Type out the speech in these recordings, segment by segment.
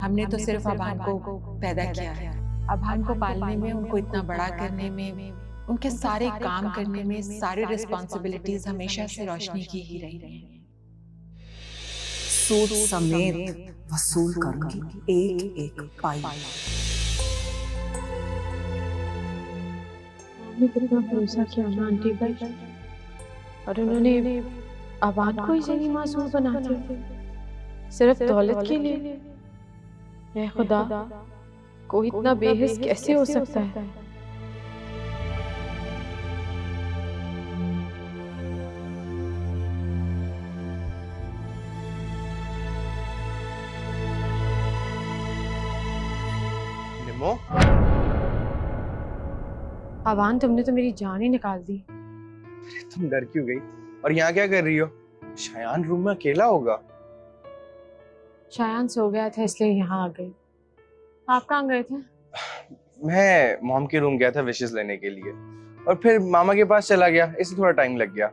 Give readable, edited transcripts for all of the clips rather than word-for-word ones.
हमने तो सिर्फ अबान को पैदा किया है। अबान को पालने में, उनको इतना बड़ा करने में, उनके सारे काम करने में सारी रिस्पॉन्सिबिलिटीज हमेशा से रोशनी की ही रही हैं। सूद समेत वसूल करूंगी एक एक पाई। हमने कितना भरोसा किया ना आंटी पर, और उन्होंने अबान को ही जनी मासूम बना दिया सिर्फ दौलत के लिए। ऐ खुदा, कोई इतना बेहिस कैसे हो सकता है? निम्मो, अबान, तुमने तो मेरी जान ही निकाल दी। तुम डर क्यों गई? और यहाँ क्या कर रही हो? शायान रूम में अकेला होगा। शायान सो गया था इसलिए यहाँ आ गई। आप कहाँ गए थे? मैं मॉम के रूम गया था विशेस लेने के लिए, और फिर मामा के पास चला गया, इसलिए थोड़ा टाइम लग गया।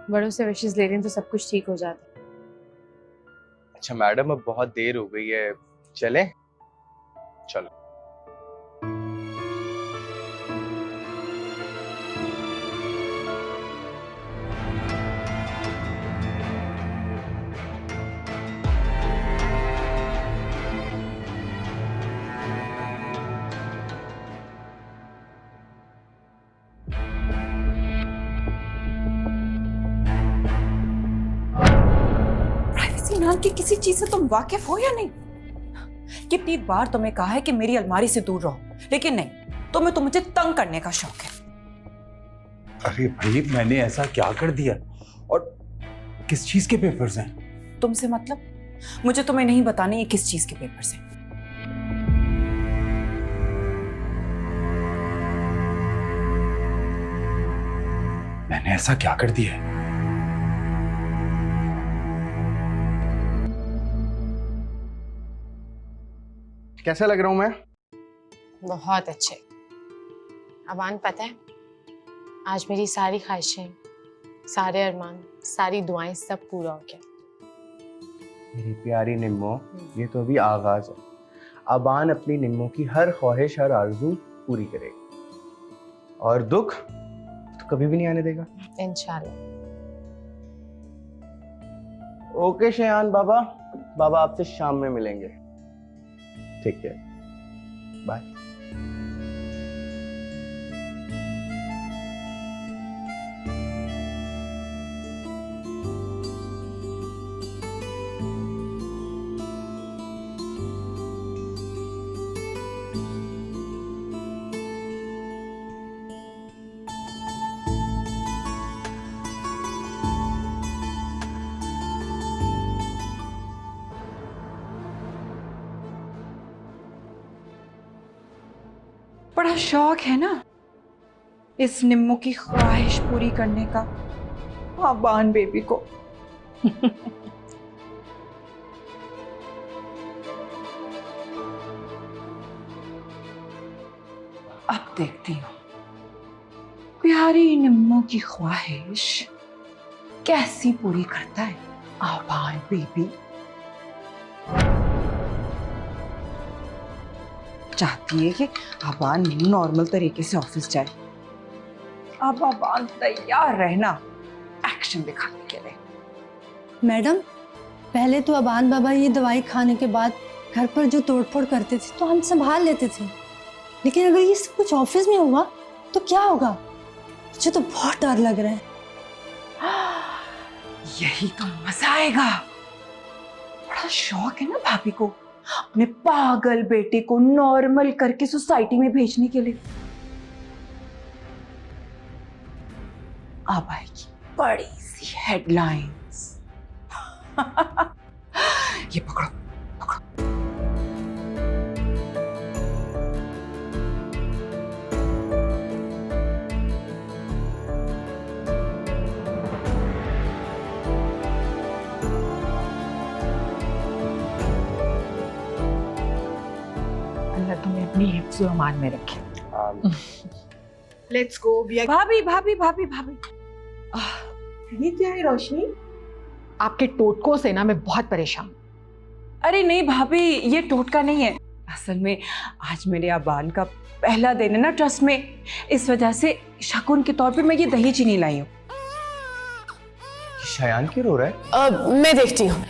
बड़ों से विशेस ले रही तो सब कुछ ठीक हो जाता। अच्छा मैडम, अब बहुत देर हो गई है, चलें? चलो। नाम की किसी चीज से तुम वाकिफ हो या नहीं? कितनी बार तुम्हें कहा है कि मेरी अलमारी से दूर रहो, लेकिन नहीं, तुम्हें तो मुझे तंग करने का शौक है। अरे भाई, मैंने ऐसा क्या कर दिया? और किस चीज के पेपर्स हैं? तुमसे मतलब? मुझे तुम्हें नहीं बताने ये किस चीज के पेपर्स हैं। मैंने ऐसा क्या कर दिया है? कैसा लग रहा हूँ मैं? बहुत अच्छे। अबान, पता है, आज मेरी सारी ख्वाहिशें, सारे अरमान, सारी दुआएं सब पूरा हो गया। मेरी प्यारी निम्मो, ये तो अभी आगाज है। अबान अपनी निम्मो की हर ख्वाहिश, हर आरज़ू पूरी करेगा, और दुख तो कभी भी नहीं आने देगा, इंशाल्लाह। ओके शयान बाबा, बाबा आपसे शाम में मिलेंगे। ठीक है, बाय। बड़ा शौक है ना इस निम्मो की ख्वाहिश पूरी करने का, अबान बेबी को। अब देखती हूँ प्यारी निम्मो की ख्वाहिश कैसी पूरी करता है अबान बेबी। चाहती है कि अबान नॉर्मल तरीके से ऑफिस जाए। अब अबान तैयार रहना एक्शन दिखाने के लिए। मैडम, पहले तो अबान बाबा ये दवाई खाने के बाद घर पर जो तोड़फोड़ करते थे तो हम संभाल लेते थे, लेकिन अगर ये सब कुछ ऑफिस में हुआ तो क्या होगा? मुझे तो बहुत डर लग रहा है। यही तो मजा आएगा। बड़ा शौक है ना भाभी को अपने पागल बेटे को नॉर्मल करके सोसाइटी में भेजने के लिए। अब आएगी बड़ी सी हेडलाइंस। ये पकड़ो पकड़ो। अल्लाह तुम्हें अपनी हिफ्ज़ अमान में रखे। Let's go. भाभी भाभी भाभी भाभी, ये क्या है रोशनी? आपके टोटकों से ना मैं बहुत परेशान। अरे नहीं भाभी, ये टोटका नहीं है। असल में आज मेरे अबान का पहला दिन है ना ट्रस्ट में, इस वजह से शगुन के तौर पे मैं ये दही चीनी लाई हूँ। शयान क्यों रो रहा है? मैं देखती हूँ।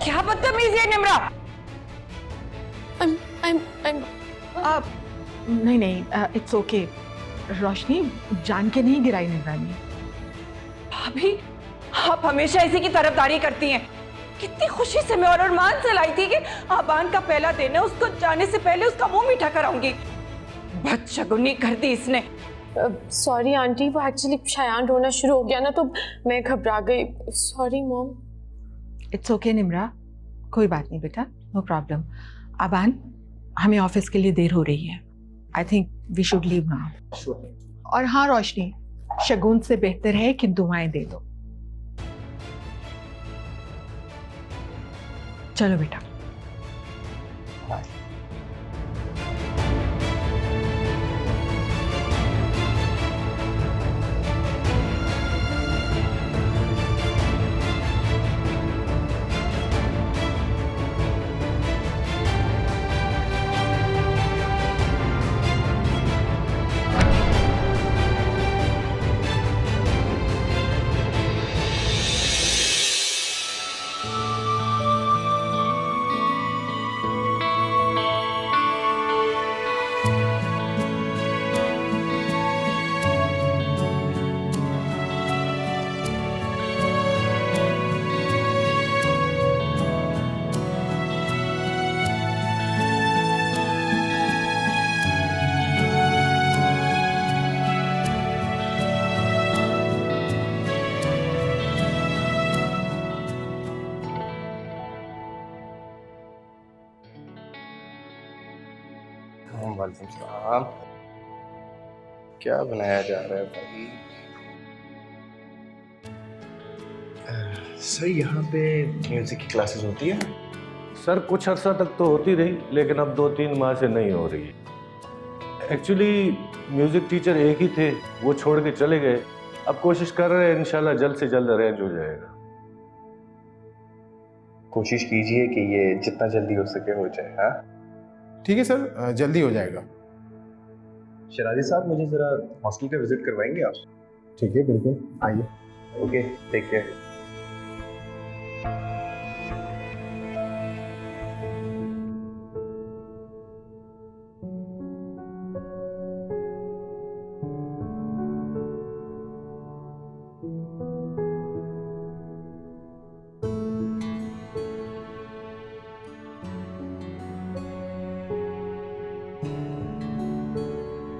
क्या बदतमीजी है निम्रा। आप नहीं नहीं, इट्स ओके। रोशनी जान के नहीं गिराई निम्रा ने। भाभी, आप हमेशा इसी की तरफदारी करती हैं। कितनी खुशी से मैं और अरमान से लाई थी कि अबान का पहला दिन है, उसको जाने से पहले उसका मुंह मीठा कराऊंगी। बदशगुनी कर दी इसने। सॉरी आंटी, वो एक्चुअली शयान रोना शुरू हो गया ना तो मैं घबरा गई। Sorry mom. It's okay Nimra, कोई बात नहीं बेटा, नो प्रॉब्लम। अबान, हमें ऑफिस के लिए देर हो रही है। I think we should leave now. और हाँ रोशनी, शगुन से बेहतर है कि दुआएं दे दो। चलो बेटा। वालेकुम सलाम। क्या बनाया जा रहा है भाई? सर, यहाँ पे म्यूजिक की क्लासेस होती है? सर कुछ अर्सा तक तो होती रही, लेकिन अब 2-3 माह से नहीं हो रही। एक्चुअली म्यूजिक टीचर एक ही थे, वो छोड़ के चले गए। अब कोशिश कर रहे हैं, इंशाल्लाह जल्द से जल्द अरेंज हो जाएगा। कोशिश कीजिए कि ये जितना जल्दी हो सके हो जाए। हाँ ठीक है सर, जल्दी हो जाएगा। शराजी साहब, मुझे जरा हॉस्टल पे विजिट करवाएंगे आप? ठीक है, बिल्कुल आइए। Okay, take care.